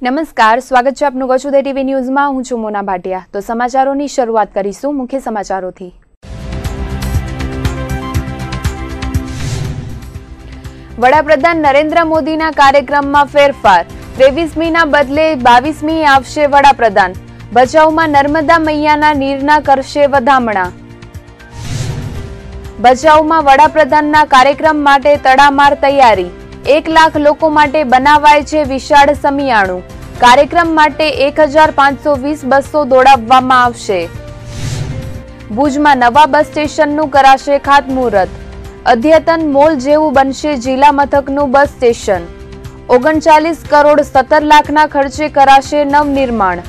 નમસ્કાર, સ્વાગત છે આપનું ગચુદે ટીવી ન્યૂઝમાં। હું છું મોના ભાટિયા। તો સમાચારોની શરૂઆત કરીશું મુખ્ય સમાચારોથી। વડાપ્રધાન નરેન્દ્ર મોદીના કાર્યક્રમમાં ફેરફાર, 23મીના બદલે 22મી આવશે વડાપ્રધાન। ભચાઉમાં નર્મદા મૈયાના નીરના કરશે વધામણા। ભચાઉમાં વડાપ્રધાનના કાર્યક્રમ માટે તડામાર તૈયારી, 1 લાખ લોકો માટે બનાવાય છે વિશાળ સમિયાણું। કાર્યક્રમ માટે 1520 બસો દોડાવવામાં આવશે। ભુજમાં નવા બસ સ્ટેશનનું કરાશે ખાતમુહૂર્ત, અદ્યતન મોલ જેવું બનશે જિલ્લા મથકનું બસ સ્ટેશન। 39 કરોડ 17 લાખના ખર્ચે કરાશે નવનિર્માણ।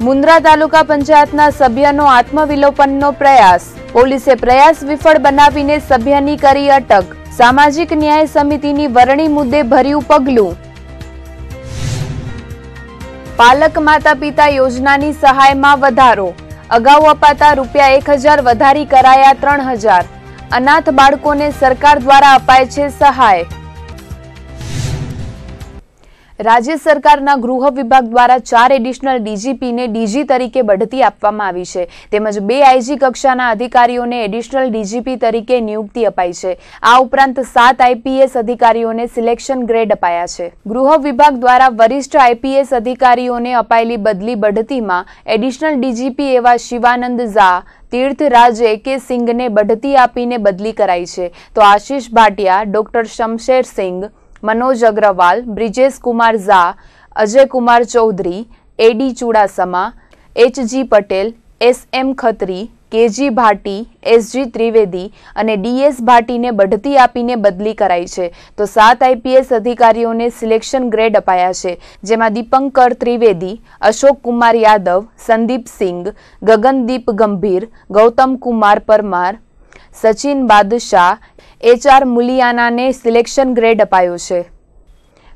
મુન્દ્રા તાલુકા પંચાયતના સભ્યનો આત્મવિલોપનનો પ્રયાસ, પોલીસે પ્રયાસ વિફળ બનાવીને સભ્યની કરી અટક। સામાજિક ન્યાય સમિતિની વરણી મુદ્દે ભર્યું પગલું। પાલક માતા પિતા યોજનાની સહાયમાં વધારો, અગાઉ અપાતા ₹1000 વધારી કરાયા 3000। અનાથ બાળકોને સરકાર દ્વારા અપાય છે સહાય। રાજ્ય સરકારના ગૃહ વિભાગ દ્વારા 4 એડિશનલ ડીજીપીને ડીજી તરીકે બઢતી આપવામાં આવી છે, તેમજ 2 આઈજી કક્ષાના અધિકારીઓને એડિશનલ ડીજીપી તરીકે નિયુક્તિ અપાઈ છે। આ ઉપરાંત 7 આઈપીએસ અધિકારીઓને સિલેક્શન ગ્રેડ અપાયા છે। ગૃહ વિભાગ દ્વારા વરિષ્ઠ આઈપીએસ અધિકારીઓને અપાયેલી બદલી બઢતીમાં એડિશનલ ડીજીપી એવા શિવાનંદ ઝા, તીર્થરાજ એકે સિંઘને બઢતી આપીને બદલી કરાઈ છે, તો Ashish Bhatia, doctor Shamsher Singh, Manoj Agarwal, Brijesh Kumar Jha, Ajay Kumar Chaudhary, A D Chudasama, H G Patel, S M Khatri, K G Bhati, S G Trivedi અને ડીએસ ભાટીને બઢતી આપીને બદલી કરાઈ છે, તો 7 આઈપીએસ અધિકારીઓને સિલેક્શન ગ્રેડ અપાયા છે, જેમાં દીપંકર ત્રિવેદી, અશોક કુમાર યાદવ, સંદીપ સિંઘ, ગગનદીપ ગંભીર, ગૌતમ કુમાર પરમાર, સચિન બાદશાહ, એચઆર મુલિયાનાને સિલેક્શન ગ્રેડ અપાયો છે।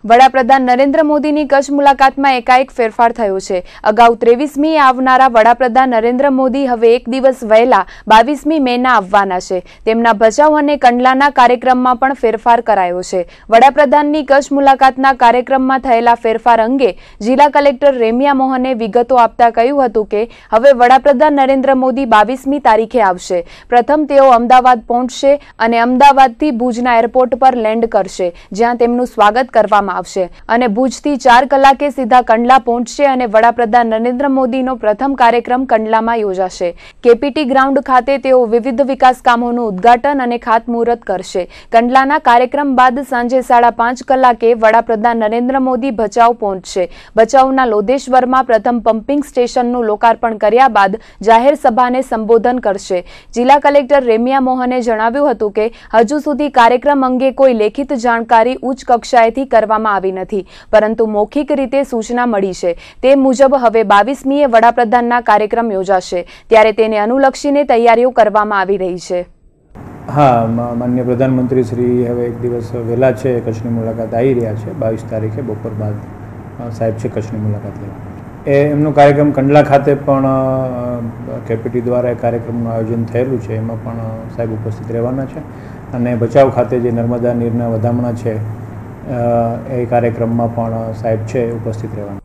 વડાપ્રધાન નરેન્દ્ર મોદીની કચ્છ મુલાકાતમાં એકાએક ફેરફાર થયો છે। અગાઉ 23મી આવનારા વડાપ્રધાન નરેન્દ્ર મોદી હવે 1 દિવસ વહેલા 22મી મેના આવવાના છે। તેમના ભચાઉ અને કંડલાના કાર્યક્રમમાં પણ ફેરફાર કરાયો છે। વડાપ્રધાનની કચ્છ મુલાકાતના કાર્યક્રમમાં થયેલા ફેરફાર અંગે જિલ્લા કલેક્ટર રેમ્યા મોહને વિગતો આપતા કહ્યું હતું કે હવે વડાપ્રધાન નરેન્દ્ર મોદી 22મી તારીખે આવશે। પ્રથમ તેઓ અમદાવાદ પહોંચશે અને અમદાવાદથી ભુજના એરપોર્ટ પર લેન્ડ કરશે, જ્યાં તેમનું સ્વાગત કરવામાં આવશે અને ભુજથી 4 કલાકે સીધા કંડલા પહોંચશે અને વડાપ્રધાન નરેન્દ્ર મોદીનો પ્રથમ કાર્યક્રમ કંડલામાં યોજાશે। કેપીટી ગ્રાઉન્ડ ખાતે તેઓ વિવિધ વિકાસ કામોનું ઉદ્ઘાટન અને ખાતમુહૂર્ત કરશે। કંડલાના કાર્યક્રમ બાદ સાંજે 5:30 કલાકે વડાપ્રધાન નરેન્દ્ર મોદી ભચાઉ પહોંચશે। ભચાઉના લોધેશ્વરમાં પ્રથમ પમ્પિંગ સ્ટેશનનું લોકાર્પણ કર્યા બાદ જાહેર સભાને સંબોધન કરશે। જિલ્લા કલેક્ટર રેમ્યા મોહને જણાવ્યું હતું કે હજુ સુધી કાર્યક્રમ અંગે કોઈ લેખિત જાણકારી ઉચ્ચ કક્ષાએથી કરવામાં આવી નથી, પરંતુ મૌખિક રીતે સૂચના મળી છે। તે મુજબ હવે 22મીએ વડાપ્રધાનના કાર્યક્રમ યોજાશે, ત્યારે તેને અનુલક્ષીને તૈયારીઓ કરવામાં આવી રહી છે। હા, માનનીય પ્રધાનમંત્રી શ્રી હવે 1 દિવસ વહેલા છે કચ્છની મુલાકાત આવી રહ્યા છે। 22 તારીખે બપોર બાદ સાહેબ છે કચ્છની મુલાકાત લેવા। એમનો કાર્યક્રમ કંડલા ખાતે પણ કેપીટી દ્વારા કાર્યક્રમનું આયોજન થયેલું છે, એમાં પણ સાહેબ ઉપસ્થિત રહેવાના છે અને ભચાઉ ખાતે જે નર્મદા નીરના વધામણા છે એ કાર્યક્રમમાં પણ સાહેબ છે ઉપસ્થિત રહેવાના।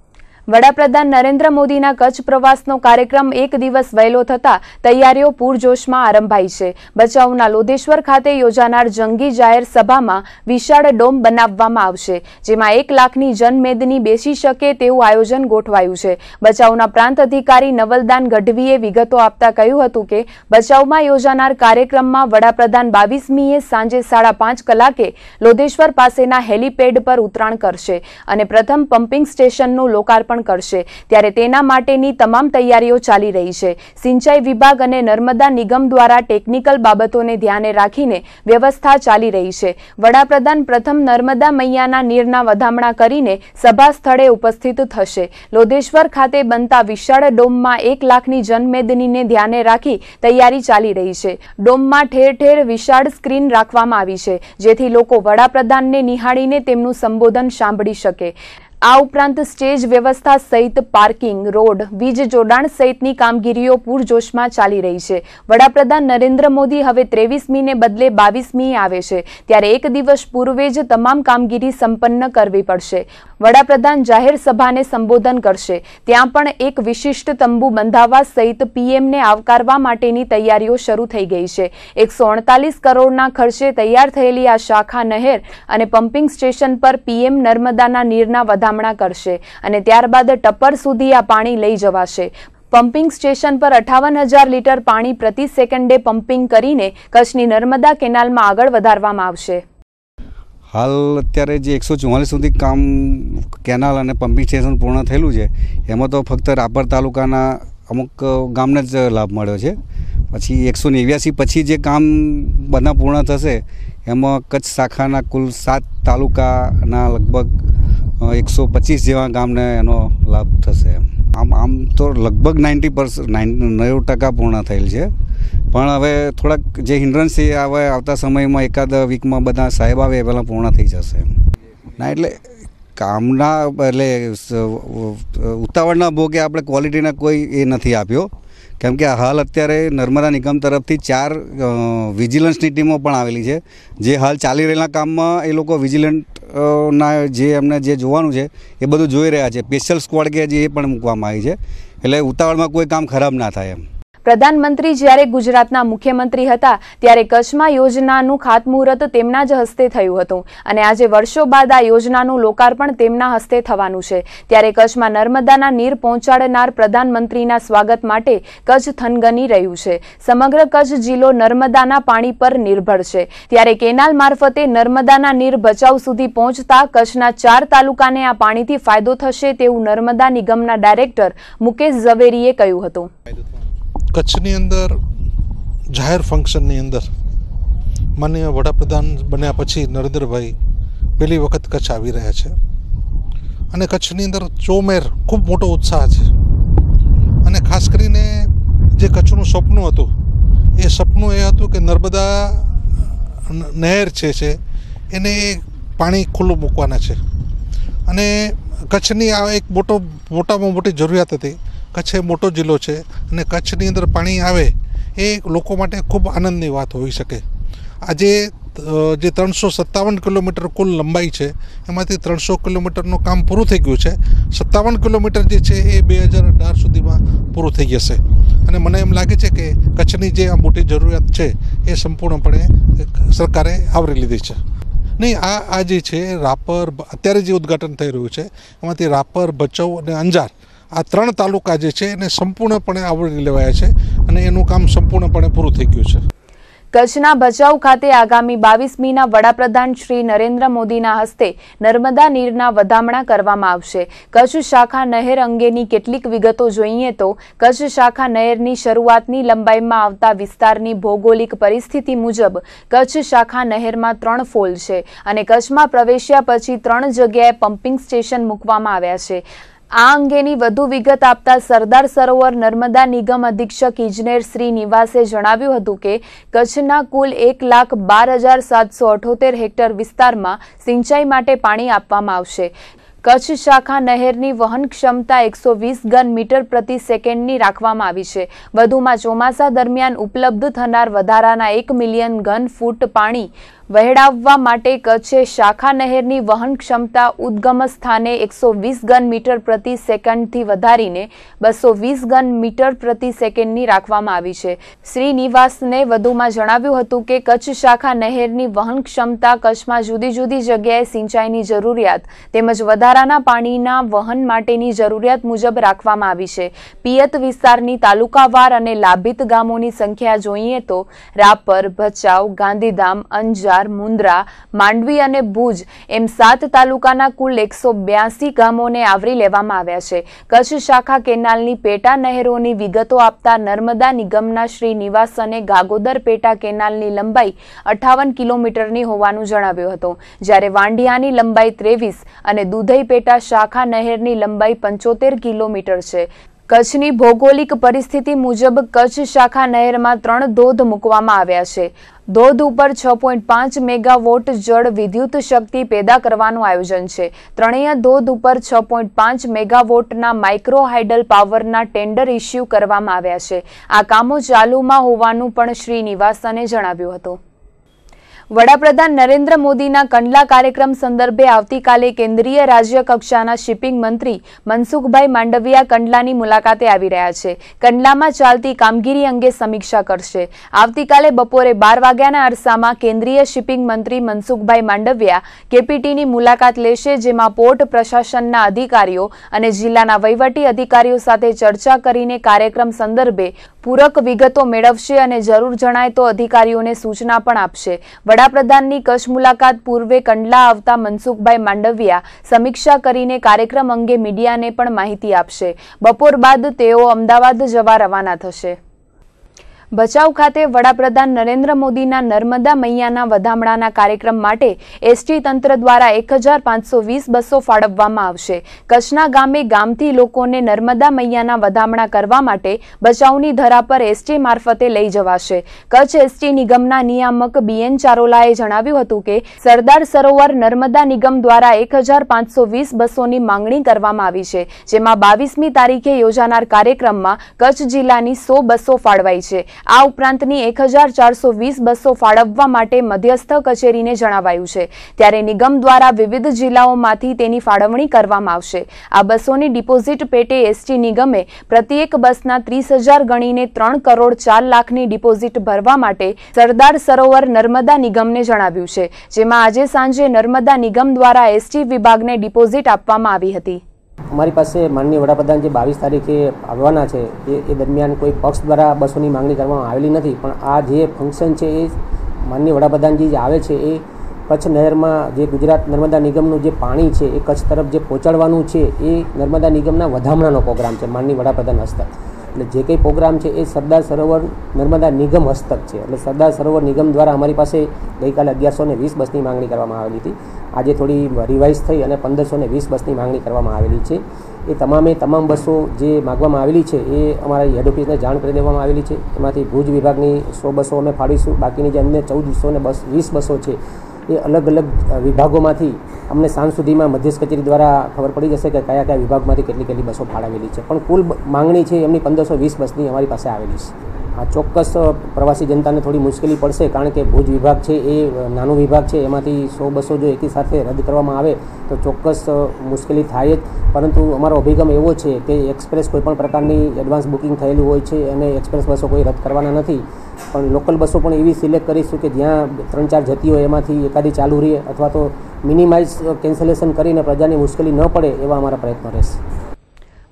વડાપ્રધાન નરેન્દ્ર મોદીના કચ્છ પ્રવાસનો કાર્યક્રમ 1 દિવસ વહેલો થતા તૈયારીઓ પૂરજોશમાં આરંભાઈ છે। ભચાઉના લોધેશ્વર ખાતે યોજાનાર જંગી જાહેર સભામાં વિશાળ ડોમ બનાવવામાં આવશે, જેમાં 1 લાખની જનમેદની બેસી શકે તેવું આયોજન ગોઠવાયું છે। ભચાઉના પ્રાંત અધિકારી નવલદાન ગઢવીએ વિગતો આપતા કહ્યું હતું કે ભચાઉમાં યોજાનાર કાર્યક્રમમાં વડાપ્રધાન 22મીએ સાંજે 5:30 કલાકે લોધેશ્વર પાસેના હેલીપેડ પર ઉતરાણ કરશે અને પ્રથમ પમ્પિંગ સ્ટેશનનું લોકાર્પણ કરશે, ત્યારે તેના માટેની તમામ તૈયારીઓ ચાલી રહી છે। સિંચાઈ વિભાગ અને નર્મદા નિગમ દ્વારા ટેકનિકલ બાબતોને ધ્યાને રાખીને વ્યવસ્થા ચાલી રહી છે। વડાપ્રધાન પ્રથમ નર્મદા મૈયાના નીરના વધામણા કરીને સભા સ્થળે ઉપસ્થિત થશે। લોધેશ્વર ખાતે બનતા વિશાળ ડોમમાં 1 લાખની જનમેદનીને ધ્યાને રાખી તૈયારી ચાલી રહી છે। ડોમમાં ઠેર ઠેર વિશાળ સ્ક્રીન રાખવામાં આવી છે, જેથી લોકો વડાપ્રધાનને નિહાળીને તેમનું સંબોધન સાંભળી શકે। આ ઉપરાંત સ્ટેજ વ્યવસ્થા સહિત પાર્કિંગ, રોડ, વીજ જોડાણ સહિતની કામગીરીઓ પૂરજોશમાં ચાલી રહી છે. વડાપ્રધાન નરેન્દ્ર મોદી હવે 23મીને બદલે 22મી આવે છે, ત્યારે એક દિવસ પૂર્વે જ તમામ કામગીરી સંપન્ન કરવી પડશે. વડાપ્રધાન જાહેર સભાને સંબોધન કરશે. ત્યાં પણ એક વિશિષ્ટ તંબુ બંધાવવા સહિત પીએમને આવકારવા માટેની તૈયારીઓ શરૂ થઈ ગઈ છે. 148 કરોડના ખર્ચે તૈયાર થયેલી આ શાખા નહેર અને પમ્પિંગ સ્ટેશન પર પીએમ નર્મદાના નીરના વધામણા કરશે અને ત્યારબાદ ટપ્પર સુધી આ પાણી લઈ જવાશે. પમ્પિંગ સ્ટેશન પર 58,000 લીટર પાણી પ્રતિ સેકન્ડે પમ્પિંગ કરીને કચ્છની નર્મદા કેનાલમાં આગળ વધારવામાં આવશે. હાલ અત્યારે જે 144 સુધી કામ કેનાલ અને પમ્પિંગ સ્ટેશન પૂર્ણ થયેલું છે, એમાં તો ફક્ત રાપર તાલુકાના અમુક ગામને જ લાભ મળ્યો છે. પછી 189 પછી જે કામ બધા પૂર્ણ થશે એમાં કચ્છ શાખાના કુલ 7 તાલુકાના લગભગ 125 જેવા ગામને એનો લાભ થશે. આમ તો લગભગ 90% પૂર્ણ થયેલ છે, પણ હવે થોડાક જે હિન્ડ્રન્સ છે હવે આવતા સમયમાં એકાદ વીકમાં બધા સાહેબ આવે એ પહેલાં પૂર્ણ થઈ જશે. ના એટલે કામના એટલે ઉતાવળના ભોગે આપણે ક્વોલિટીના કોઈ એ નથી આપ્યો, કેમ કે હાલ અત્યારે નર્મદા નિગમ તરફથી 4 વિજિલન્સની ટીમો પણ આવેલી છે, જે હાલ ચાલી રહેલા કામમાં એ લોકો વિજિલન્ટના જે એમને જે જોવાનું છે એ બધું જોઈ રહ્યા છે. સ્પેશિયલ સ્ક્વોડ કે જે એ પણ મૂકવામાં આવી છે, એટલે ઉતાવળમાં કોઈ કામ ખરાબ ના થાય એમ. પ્રધાનમંત્રી જ્યારે ગુજરાતના મુખ્યમંત્રી હતા ત્યારે કચ્છમાં યોજનાનું ખાતમુહૂર્ત તેમના જ હસ્તે થયું હતું અને આજે વર્ષો બાદ આ યોજનાનું લોકાર્પણ તેમના હસ્તે થવાનું છે. ત્યારે કચ્છમાં નર્મદાના નીર પહોંચાડનાર પ્રધાનમંત્રીના સ્વાગત માટે કચ્છ થનગની રહ્યું છે. સમગ્ર કચ્છ જિલ્લો નર્મદાના પાણી પર નિર્ભર છે, ત્યારે કેનાલ મારફતે નર્મદાના નીર ભચાઉ સુધી પહોંચતા કચ્છના 4 તાલુકાને આ પાણીથી ફાયદો થશે તેવું નર્મદા નિગમના ડાયરેક્ટર મુકેશ ઝવેરીએ કહ્યું હતું. કચ્છની અંદર જાહેર ફંક્શનની અંદર માનનીય વડાપ્રધાન બન્યા પછી નરેન્દ્રભાઈ પહેલી વખત કચ્છ આવી રહ્યા છે અને કચ્છની અંદર ચોમેર ખૂબ મોટો ઉત્સાહ છે. અને ખાસ કરીને જે કચ્છનું સપનું હતું એ સપનું એ હતું કે નર્મદા નહેર છે એને પાણી ખુલ્લું મૂકવાના છે અને કચ્છની આ એક મોટામાં મોટી જરૂરિયાત હતી. કચ્છ એ મોટો જિલ્લો છે અને કચ્છની અંદર પાણી આવે એ લોકો માટે ખૂબ આનંદની વાત હોઈ શકે. આજે જે 357 કિલોમીટર કુલ લંબાઈ છે એમાંથી 300 કિલોમીટરનું કામ પૂરું થઈ ગયું છે. 57 કિલોમીટર જે છે એ 2018 સુધીમાં પૂરું થઈ જશે અને મને એમ લાગે છે કે કચ્છની જે આ મોટી જરૂરિયાત છે એ સંપૂર્ણપણે સરકારે આવરી લીધી છે. નહીં, આ જે છે રાપર અત્યારે જે ઉદ્ઘાટન થઈ રહ્યું છે એમાંથી રાપર, ભચાઉ અને અંજાર આ 3 તાલુકા જે છે એને સંપૂર્ણપણે આવરી લેવાયા છે અને એનું કામ સંપૂર્ણપણે પૂરું થઈ ગયું છે. કચ્છના ભચાઉ ખાતે આગામી 22મીના વડાપ્રધાન શ્રી નરેન્દ્ર મોદીના હસ્તે નર્મદા નીરના વધામણા કરવામાં આવશે. કચ્છ શાખા નહેર અંગેની કેટલીક વિગતો જોઈએ તો કચ્છ શાખા નહેરની શરૂઆતની લંબાઈમાં આવતા વિસ્તારની ભૌગોલિક પરિસ્થિતિ મુજબ કચ્છ શાખા નહેરમાં 3 ફોલ છે અને કચ્છમાં પ્રવેશ્યા પછી 3 જગ્યાએ પમ્પિંગ સ્ટેશન મૂકવામાં આવ્યા છે. આ અંગેની વધુ વિગત આપતા સરદાર સરોવર નર્મદા નિગમ અધિક્ષક ઇજનેર શ્રી નિવાસે જણાવ્યું હતું કે કચ્છના કુલ 1,12,778 હેક્ટર વિસ્તારમાં સિંચાઈ માટે પાણી આપવામાં આવશે. કચ્છ શાખા નહેરની વહન ક્ષમતા 120 ઘન મીટર પ્રતિ સેકન્ડની રાખવામાં આવી છે. વધુમાં ચોમાસા દરમિયાન ઉપલબ્ધ થનાર વધારાના 1 મિલિયન ઘન ફૂટ પાણી વહેડાવવા માટે કચ્છે શાખા નહેરની વહન ક્ષમતા ઉદ્ગમ સ્થાને 120 ઘન મીટર પ્રતિ સેકન્ડથી વધારીને 220 ઘન મીટર પ્રતિ સેકન્ડની રાખવામાં આવી છે. શ્રી નિવાસને વધુમાં જણાવ્યું હતું કે કચ્છ શાખા નહેરની વહન ક્ષમતા કચ્છમાં જુદી જુદી જગ્યાએ સિંચાઈની જરૂરિયાત તેમજ વધારાના પાણીના વહન માટેની જરૂરિયાત મુજબ રાખવામાં આવી છે. પિયત વિસ્તારની તાલુકાવાર અને લાભિત ગામોની સંખ્યા જોઈએ તો રાપર, ભચાઉ, ગાંધીધામ, અંજાર, મુન્દ્રા, માંડવી અને ભુજ એમ 7 તાલુકાના કુલ 182 ગામોને આવરી લેવામાં આવ્યા છે. કચ્છ શાખા કેનાલની પેટા નહેરોની વિગતો આપતા નર્મદા નિગમના શ્રી નિવાસને ગાગોદર પેટા કેનાલની લંબાઈ 58 કિલોમીટરની હોવાનું જણાવ્યું હતું, જ્યારે વાંઢિયાની લંબાઈ 23 અને દુધઈ પેટા શાખા નહેરની લંબાઈ 75 કિલોમીટર છે. કચ્છની ભૌગોલિક પરિસ્થિતિ મુજબ કચ્છ શાખા નહેરમાં 3 ધોધ મૂકવામાં આવ્યા છે. ધોધ ઉપર 6.5 મેગાવોટ જળ વિદ્યુત શક્તિ પેદા કરવાનું આયોજન છે. ત્રણેય ધોધ ઉપર 6.5 મેગાવોટના માઇક્રો હાઇડલ પાવરના ટેન્ડર ઇસ્યુ કરવામાં આવ્યા છે. આ કામો ચાલુમાં હોવાનું પણ શ્રી નિવાસને જણાવ્યું હતું. વડાપ્રધાન નરેન્દ્ર મોદીના કંડલા કાર્યક્રમ સંદર્ભે આવતીકાલે કેન્દ્રીય રાજ્ય કક્ષાના શિપિંગ મંત્રી મનસુખભાઈ માંડવિયા કંડલાની મુલાકાતે આવી રહ્યા છે. કંડલામાં ચાલતી કામગીરી અંગે સમીક્ષા કરશે. આવતીકાલે બપોરે 12 વાગ્યાના અરસામાં કેન્દ્રીય શિપિંગ મંત્રી મનસુખભાઈ માંડવિયા કેપીટીની મુલાકાત લેશે, જેમાં પોર્ટ પ્રશાસનના અધિકારીઓ અને જિલ્લાના વહીવટી અધિકારીઓ સાથે ચર્ચા કરીને કાર્યક્રમ સંદર્ભે પૂરક વિગતો મેળવશે અને જરૂર જણાય તો અધિકારીઓને સૂચના પણ આપશે. વડાપ્રધાનની કચ્છ મુલાકાત પૂર્વે કંડલા આવતા મનસુખભાઈ માંડવિયા સમીક્ષા કરીને કાર્યક્રમ અંગે મીડિયાને પણ માહિતી આપશે. બપોર બાદ તેઓ અમદાવાદ જવા રવાના થશે. ભચાઉ ખાતે વડાપ્રધાન નરેન્દ્ર મોદીના નર્મદા મૈયાના વધામણાના કાર્યક્રમ માટે એસટી તંત્ર દ્વારા 1520 બસો ફાળવવામાં આવશે. કચ્છના ગામે ગામથી લોકોને નર્મદા મૈયાના વધામણા કરવા માટે ભચાઉની ધરા પર એસટી મારફતે લઈ જવાશે. કચ્છ એસટી નિગમના નિયામક બીએન ચારોલાએ જણાવ્યું હતું કે સરદાર સરોવર નર્મદા નિગમ દ્વારા 1520 બસોની માંગણી કરવામાં આવી છે, જેમાં 22મી તારીખે યોજાનાર કાર્યક્રમમાં કચ્છ જિલ્લાની 100 બસો ફાળવાઈ છે. આ ઉપરાંતની 1420 બસો ફાળવવા માટે મધ્યસ્થ કચેરીને જણાવાયું છે. ત્યારે નિગમ દ્વારા વિવિધ જિલ્લાઓમાંથી તેની ફાળવણી કરવામાં આવશે. આ બસોની ડિપોઝિટ પેટે એસટી નિગમે પ્રત્યેક બસના 30,000 ગણીને 3 કરોડ 4 લાખની ડિપોઝિટ ભરવા માટે સરદાર સરોવર નર્મદા નિગમને જણાવ્યું છે, જેમાં આજે સાંજે નર્મદા નિગમ દ્વારા એસટી વિભાગને ડિપોઝિટ આપવામાં આવી હતી. અમારી પાસે માનનીય વડાપ્રધાન જે 22 તારીખે આવવાના છે એ દરમિયાન કોઈ પક્ષ દ્વારા બસોની માંગણી કરવામાં આવેલી નથી, પણ આ જે ફંક્શન છે એ માનનીય વડાપ્રધાનજી જે આવે છે એ કચ્છ નહેરમાં જે ગુજરાત નર્મદા નિગમનું જે પાણી છે એ કચ્છ તરફ જે પહોંચાડવાનું છે એ નર્મદા નિગમના વધામણાનો પ્રોગ્રામ છે માનનીય વડાપ્રધાન હસ્તક. એટલે જે કંઈ પ્રોગ્રામ છે એ સરદાર સરોવર નર્મદા નિગમ હસ્તક છે. એટલે સરદાર સરોવર નિગમ દ્વારા અમારી પાસે ગઈકાલે 1120 બસની માંગણી કરવામાં આવેલી હતી. આજે થોડી રિવાઇઝ થઈ અને 1520 બસની માંગણી કરવામાં આવેલી છે. એ તમામ બસો જે માગવામાં આવેલી છે એ અમારા હેડ ઓફિસને જાણ કરી દેવામાં આવેલી છે. એમાંથી ભુજ વિભાગની 100 બસો અમે ફાળવીશું. બાકીની જે અન્ય 1420 બસો છે એ અલગ અલગ વિભાગોમાંથી અમને સાંજ સુધીમાં મધ્યસ્થ કચેરી દ્વારા ખબર પડી જશે કે કયા કયા વિભાગમાંથી કેટલી બસો ફાળવેલી છે. પણ કુલ માંગણી છે એમની 1520 બસની અમારી પાસે આવેલી છે. આ ચોક્કસ પ્રવાસી જનતાને થોડી મુશ્કેલી પડશે, કારણ કે ભુજ વિભાગ છે એ નાનો વિભાગ છે, એમાંથી 100 બસો જો એકી સાથે રદ કરવામાં આવે તો ચોક્કસ મુશ્કેલી થાય જ. પરંતુ અમારો અભિગમ એવો છે કે એક્સપ્રેસ કોઈપણ પ્રકારની એડવાન્સ બુકિંગ થયેલું હોય છે અને એક્સપ્રેસ બસો કોઈ રદ કરવાના નથી, પણ લોકલ બસો પણ એવી સિલેક્ટ કરીશું કે જ્યાં 3-4 જતી હોય એમાંથી એકાદી ચાલુ રહે અથવા તો મિનિમાઇઝ કેન્સલેશન કરીને પ્રજાની મુશ્કેલી ન પડે એવા અમારા પ્રયત્નો રહેશે.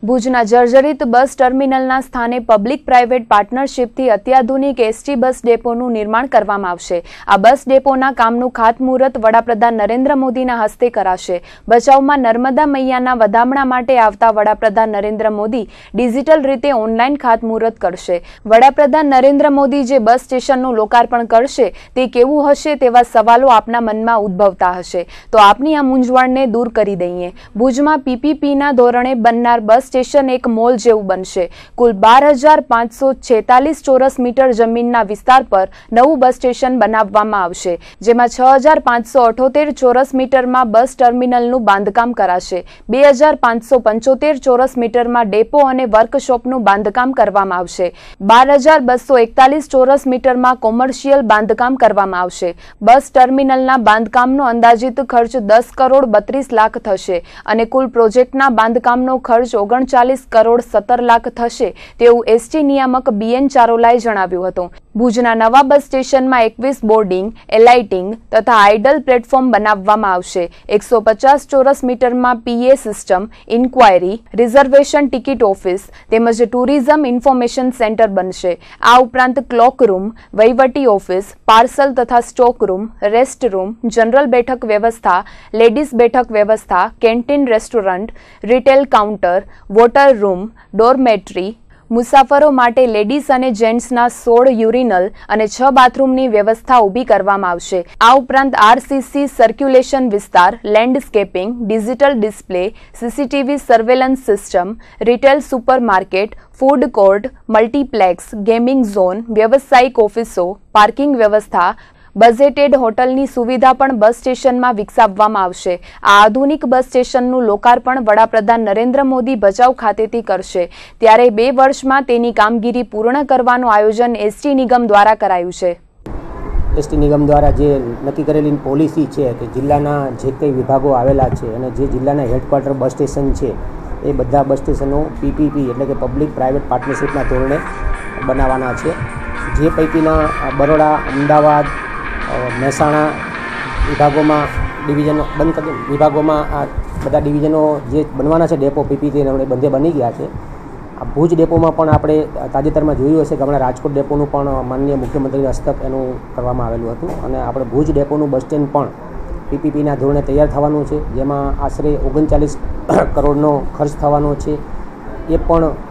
ભુજના જર્જરિત બસ ટર્મિનલના સ્થાને પબ્લિક પ્રાઇવેટ પાર્ટનરશિપથી અત્યાધુનિક એસટી બસ ડેપોનું નિર્માણ કરવામાં આવશે. આ બસ ડેપોના કામનું ખાતમુહૂર્ત વડાપ્રધાન નરેન્દ્ર મોદીના હસ્તે કરાશે. ભચાઉમાં નર્મદા મૈયાના વધામણા માટે આવતા વડાપ્રધાન નરેન્દ્ર મોદી ડિજિટલ રીતે ઓનલાઈન ખાતમુહૂર્ત કરશે. વડાપ્રધાન નરેન્દ્ર મોદી જે બસ સ્ટેશનનું લોકાર્પણ કરશે તે કેવું હશે તેવા સવાલો આપના મનમાં ઉદ્ભવતા હશે, તો આપની આ મૂંઝવણને દૂર કરી દઈએ. ભુજમાં પીપીપીના ધોરણે બનનાર બસ સ્ટેશન એક મોલ જેવું બનશે. કુલ 12,546 ચોરસ મીટર જમીનના વિસ્તાર પર નવું બસ સ્ટેશન બનાવવામાં આવશે, જેમાં 6,578 ચોરસ મીટરમાં બસ ટર્મિનલનું બાંધકામ કરાશે. 2,575 ચોરસ મીટરમાં ડેપો અને વર્કશોપનું બાંધકામ કરવામાં આવશે. 12,241 ચોરસ મીટરમાં કોમર્શિયલ બાંધકામ કરવામાં આવશે. બસ ટર્મિનલના બાંધકામનો અંદાજિત ખર્ચ 10 કરોડ 32 લાખ થશે અને કુલ પ્રોજેક્ટના બાંધકામનો ખર્ચ 39 કરોડ 17 લાખ થશે તેવું એસટી નિયામક બીએન ચારોલાએ જણાવ્યું હતું. ભુજના નવા બસ સ્ટેશનમાં 21 બોર્ડિંગ, એલાઇટિંગ તથા આઇડલ પ્લેટફોર્મ બનાવવામાં આવશે. 150 ચોરસ મીટરમાં P A system, inquiry, reservation ticket office તેમજ ટુરિઝમ ઇન્ફોર્મેશન સેન્ટર બનશે. આ ઉપરાંત ક્લોક રૂમ, વહીવટી ઓફિસ, પાર્સલ તથા stock room, rest room, general બેઠક વ્યવસ્થા, લેડીઝ બેઠક વ્યવસ્થા, canteen, restaurant, retail counter, water room, dormitory, મુસાફરો માટે લેડીઝ અને જેન્ટ્સના 16 યુરિનલ અને 6 બાથરૂમની વ્યવસ્થા ઊભી કરવામાં આવશે. આ ઉપરાંત આરસીસી સર્ક્યુલેશન વિસ્તાર, landscaping, digital display, CCTV surveillance system, retail supermarket, food court, multiplex, gaming zone, વ્યવસાયિક ઓફિસો, પાર્કિંગ વ્યવસ્થા, બજેટેડ હોટલની સુવિધા પણ બસ સ્ટેશનમાં વિકસાવવામાં આવશે. આ આધુનિક બસ સ્ટેશનનું લોકાર્પણ વડાપ્રધાન નરેન્દ્ર મોદી ભચાઉ ખાતેથી કરશે. ત્યારે 2 વર્ષમાં તેની કામગીરી પૂર્ણ કરવાનું આયોજન એસટી નિગમ દ્વારા કરાયું છે. એસટી નિગમ દ્વારા જે નક્કી કરેલી પોલિસી છે કે જિલ્લાના જે કંઈ વિભાગો આવેલા છે અને જે જિલ્લાના હેડક્વાર્ટર બસ સ્ટેશન છે એ બધા બસ સ્ટેશનો પીપીપી એટલે કે પબ્લિક પ્રાઇવેટ પાર્ટનરશિપના ધોરણે બનાવવાના છે. જે પૈકીના બરોડા, અમદાવાદ, મહેસાણા વિભાગોમાં ડિવિઝનો બંધ કરી વિભાગોમાં આ બધા ડિવિઝનો જે બનવાના છે ડેપો પીપીથી બધે બની ગયા છે. આ ભુજ ડેપોમાં પણ આપણે તાજેતરમાં જોયું હશે કે હમણાં રાજકોટ ડેપોનું પણ માનનીય મુખ્યમંત્રીના હસ્તક એનું કરવામાં આવેલું હતું અને આપણે ભુજ ડેપોનું બસ સ્ટેન્ડ પણ પીપીપીના ધોરણે તૈયાર થવાનું છે, જેમાં આશરે 39 કરોડનો ખર્ચ થવાનો છે. એ પણ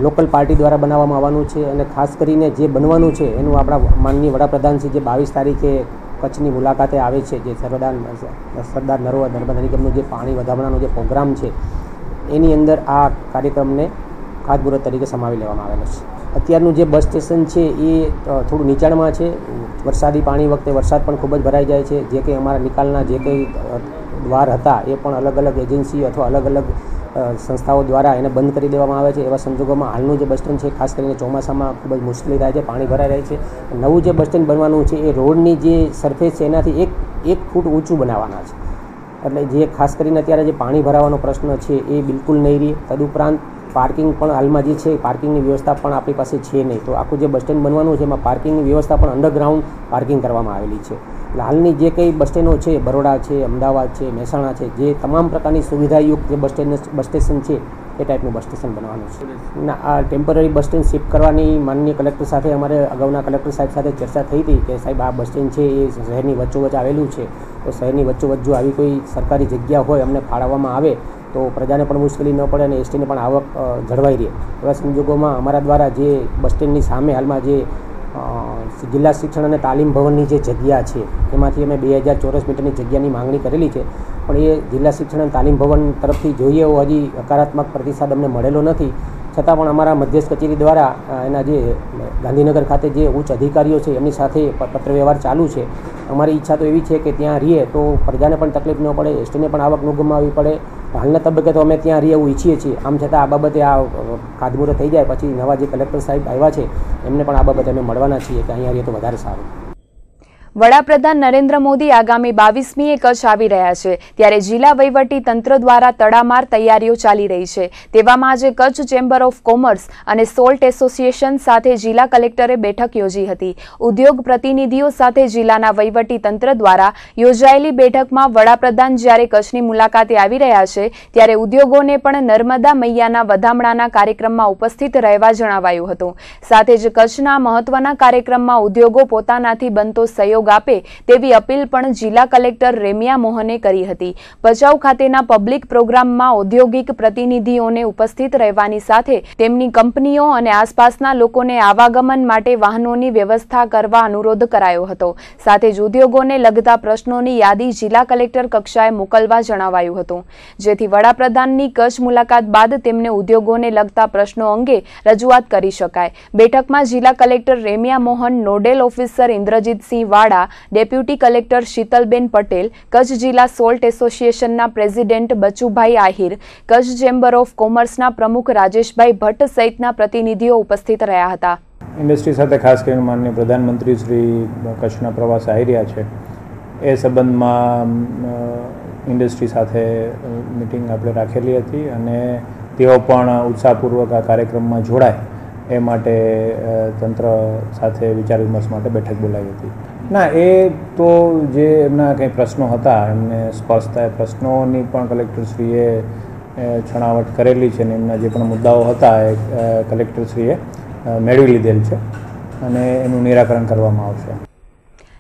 લોકલ પાર્ટી દ્વારા બનાવવામાં આવવાનું છે અને ખાસ કરીને જે બનવાનું છે એનું આપણા માનનીય વડાપ્રધાનશ્રી જે 22 તારીખે કચ્છની મુલાકાતે આવે છે, જે સરદાર નર્મદા નિગમનું જે પાણી વધારવાનો જે પ્રોગ્રામ છે એની અંદર આ કાર્યક્રમને ખાતમુહૂર્ત તરીકે સમાવી લેવામાં આવેલો છે. અત્યારનું જે બસ સ્ટેશન છે એ થોડું નીચાણમાં છે. વરસાદી પાણી વખતે વરસાદ પણ ખૂબ જ ભરાઈ જાય છે. જે કંઈ અમારા નિકાલના જે કંઈ દ્વાર હતા એ પણ અલગ અલગ એજન્સી અથવા અલગ અલગ સંસ્થાઓ દ્વારા એને બંધ કરી દેવામાં આવે છે. એવા સંજોગોમાં હાલનું જે બસ સ્ટેન્ડ છે ખાસ કરીને ચોમાસામાં ખૂબ જ મુશ્કેલી થાય છે, પાણી ભરાઈ રહે છે. નવું જે બસ સ્ટેન્ડ બનવાનું છે એ રોડની જે સરફેસ છે એનાથી એક ફૂટ ઊંચું બનાવવાના છે. એટલે જે ખાસ કરીને અત્યારે જે પાણી ભરાવાનો પ્રશ્ન છે એ બિલકુલ નહીં રહે. તદુપરાંત પાર્કિંગ પણ હાલમાં જે છે પાર્કિંગની વ્યવસ્થા પણ આપણી પાસે છે નહીં. તો આખું જે બસ સ્ટેન્ડ બનવાનું છે એમાં પાર્કિંગની વ્યવસ્થા પણ અંડરગ્રાઉન્ડ પાર્કિંગ કરવામાં આવેલી છે. એટલે હાલની જે કંઈ બસ સ્ટેન્ડો છે, બરોડા છે, અમદાવાદ છે, મહેસાણા છે, જે તમામ પ્રકારની સુવિધાયુક્ત જે બસ સ્ટેશન છે એ ટાઈપનું બસ સ્ટેશન બનવાનું છે. આ ટેમ્પરરી બસ સ્ટેન્ડ શિફ્ટ કરવાની માનનીય કલેક્ટર સાથે અમારે અગાઉના કલેક્ટર સાહેબ સાથે ચર્ચા થઈ હતી કે સાહેબ આ બસ સ્ટેન્ડ છે એ શહેરની વચ્ચોવચ્ચ આવેલું છે, તો શહેરની વચ્ચોવચ્ચ જો આવી કોઈ સરકારી જગ્યા હોય અમને ફાળવવામાં આવે તો પ્રજાને પણ મુશ્કેલી ન પડે અને એસટીને પણ આવક જળવાઈ રહે. એવા સંજોગોમાં અમારા દ્વારા જે બસ સ્ટેન્ડની સામે હાલમાં જે જિલ્લા શિક્ષણ અને તાલીમ ભવનની જે જગ્યા છે એમાંથી અમે 2000 ચોરસ મીટરની જગ્યાની માંગણી કરેલી છે, પણ એ જિલ્લા શિક્ષણ અને તાલીમ ભવન તરફથી જોઈએ એવો હજી હકારાત્મક પ્રતિસાદ અમને મળેલો નથી. છતાં પણ અમારા મધ્યસ્થ કચેરી દ્વારા એના જે ગાંધીનગર ખાતે જે ઉચ્ચ અધિકારીઓ છે એમની સાથે પત્ર વ્યવહાર ચાલુ છે. અમારી ઈચ્છા તો એવી છે કે ત્યાં રહીએ તો પ્રજાને પણ તકલીફ ન પડે, એસટીને પણ આવક ન ગુમાવવી પડે. હાલના તબક્કે તો અમે ત્યાં રહીએ એવું ઈચ્છીએ છીએ. આમ છતાં આ બાબતે આ ખાતમુહૂર્ત થઈ જાય પછી નવા જે કલેક્ટર સાહેબ આવ્યા છે એમને પણ આ બાબતે અમે મળવાના છીએ કે અહીંયા રહીએ તો વધારે સારું. વડાપ્રધાન નરેન્દ્ર મોદી આગામી 22મીએ કચ્છ આવી રહ્યા છે, ત્યારે જિલ્લા વહીવટી તંત્ર દ્વારા તડામાર તૈયારીઓ ચાલી રહી છે. તેવામાં આજે કચ્છ ચેમ્બર ઓફ કોમર્સ અને સોલ્ટ એસોસિએશન સાથે જિલ્લા કલેક્ટરે બેઠક યોજી હતી. ઉદ્યોગ પ્રતિનિધિઓ સાથે જિલ્લાના વહીવટી તંત્ર દ્વારા યોજાયેલી બેઠકમાં વડાપ્રધાન જ્યારે કચ્છની મુલાકાતે આવી રહ્યા છે ત્યારે ઉદ્યોગોને પણ નર્મદા મૈયાના વધામણાના કાર્યક્રમમાં ઉપસ્થિત રહેવા જણાવાયું હતું. સાથે જ કચ્છના મહત્વના કાર્યક્રમમાં ઉદ્યોગો પોતાનાથી બનતો સહયોગ આપે તેવી અપીલ પણ જિલ્લા કલેક્ટર રેમ્યા મોહને કરી હતી. ભચાઉ ખાતેના પબ્લિક પ્રોગ્રામમાં ઔદ્યોગિક પ્રતિનિધિઓને ઉપસ્થિત રહેવાની સાથે તેમની કંપનીઓ અને આસપાસના લોકોને આવાગમન માટે વાહનોની વ્યવસ્થા કરવા અનુરોધ કરાયો હતો. સાથે જ ઉદ્યોગોને લગતા પ્રશ્નોની યાદી જિલ્લા કલેક્ટર કક્ષાએ મોકલવા જણાવાયું હતું, જેથી વડાપ્રધાનની કચ્છ મુલાકાત બાદ તેમને ઉદ્યોગોને લગતા પ્રશ્નો અંગે રજૂઆત કરી શકાય. બેઠકમાં જિલ્લા collector Ramya Mohan, nodal officer Indrajitsinh Vada, deputy collector Shitalben Patel, Kutch જિલ્લા સોલ્ટ એસોસિએશનના president Bachubhai Ahir, Kutch chamber of કોમર્સના પ્રમુખ રાજેશભાઈ ભટ્ટ સહિતના પ્રતિનિધિઓ ઉપસ્થિત રહ્યા હતા. ઇન્ડસ્ટ્રી સાથે ખાસ કરીને માનનીય પ્રધાનમંત્રી શ્રી કચ્છના પ્રવાસ આવી રહ્યા છે એ સંબંધમાં ઇન્ડસ્ટ્રી સાથે મિટિંગ આપણે રાખેલી હતી અને તેઓ પણ ઉત્સાહપૂર્વક આ કાર્યક્રમમાં જોડાય એ માટે તંત્ર સાથે વિચાર વિમર્શ માટે બેઠક બોલાવી હતી. ના, એ તો જે એમના કંઈ પ્રશ્નો હતા એમને સ્પષ્ટતા એ પ્રશ્નોની પણ કલેક્ટરશ્રીએ છણાવટ કરેલી છે અને એમના જે પણ મુદ્દાઓ હતા એ કલેક્ટરશ્રીએ મેળવી લીધેલ છે અને એનું નિરાકરણ કરવામાં આવશે.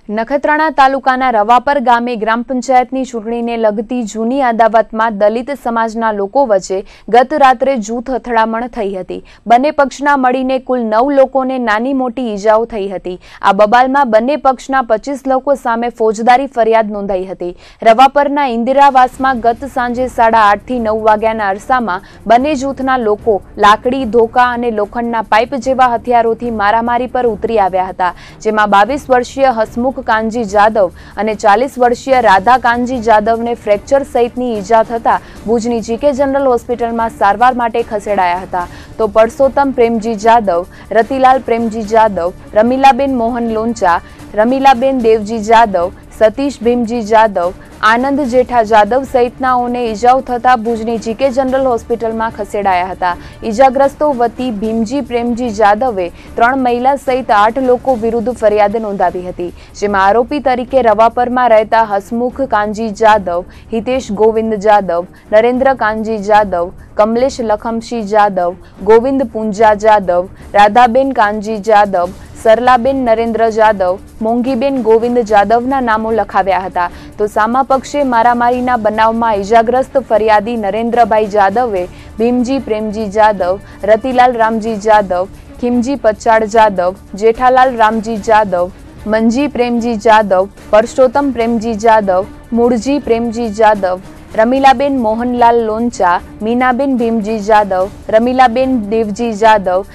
નખત્રાણા તાલુકાના રવાપર ગામે ગ્રામ પંચાયતની ચૂંટણીને લગતી જૂની અદાવતમાં દલિત સમાજના લોકો વચ્ચે ગત રાત્રે જૂથ અથડામણ થઈ હતી. બંને પક્ષના મળીને કુલ 9 લોકોને નાની મોટી ઈજાઓ થઈ હતી. આ બબાલમાં બંને પક્ષના 25 લોકો સામે ફોજદારી ફરિયાદ નોંધાઈ હતી. રવાપરના ઇન્દિરાવાસમાં ગત સાંજે 8:30 થી 9 વાગ્યાના અરસામાં બંને જૂથના લોકો લાકડી, ધોકા અને લોખંડના પાઇપ જેવા હથિયારોથી મારામારી પર ઉતરી આવ્યા હતા, જેમાં 22 વર્ષીય હસમુખ કાનજી જાદવ અને 40 વર્ષીય રાધા કાનજી જાદવને ફ્રેક્ચર સહિતની ઈજા થતા ભુજની જીકે જનરલ હોસ્પિટલમાં સારવાર માટે ખસેડાયા હતા. તો પરસોત્તમ પ્રેમજી જાદવ, રતિલાલ પ્રેમજી જાદવ, રમીલાબેન મોહન લોંચા, રમીલાબેન દેવજી જાદવ, સતીશ ભીમજી જાદવ, આનંદ જેઠા જાદવ સહિતનાઓને ઈજાઓ થતા ભુજની જીકે જનરલ હોસ્પિટલમાં ખસેડાયા હતા. ઈજાગ્રસ્તો વતી ભીમજી પ્રેમજી જાદવે 3 મહિલા સહિત 8 લોકો વિરુદ્ધ ફરિયાદ નોંધાવી હતી, જેમાં આરોપી તરીકે રવાપરમાં રહેતા હસમુખ કાનજી જાદવ, હિતેશ ગોવિંદ જાદવ, નરેન્દ્ર કાનજી જાદવ, કમલેશ લખમસિંહ જાદવ, ગોવિંદ પુંજા જાદવ, રાધાબેન કાનજી જાદવ, સરલાબેન નરેન્દ્ર જાદવ, મોંઘીબેન ગોવિંદ જાદવના નામો લખાવ્યા હતા. તો સામા પક્ષે મારામારીના બનાવમાં ઈજાગ્રસ્ત ફરિયાદી નરેન્દ્રભાઈ જાદવે ભીમજી પ્રેમજી જાદવ, રતિલાલ રામજી જાદવ, ખીમજી પચાડ જાદવ, જેઠાલાલ રામજી જાદવ, મંજી પ્રેમજી જાદવ, પરસોત્તમ પ્રેમજી જાદવ, મૂળજી પ્રેમજી જાદવ, રમીલાબેન મોહનલાલ લોંચા, મીનાબેન ભીમજી જાદવ, રમીલાબેન દેવજી જાદવ,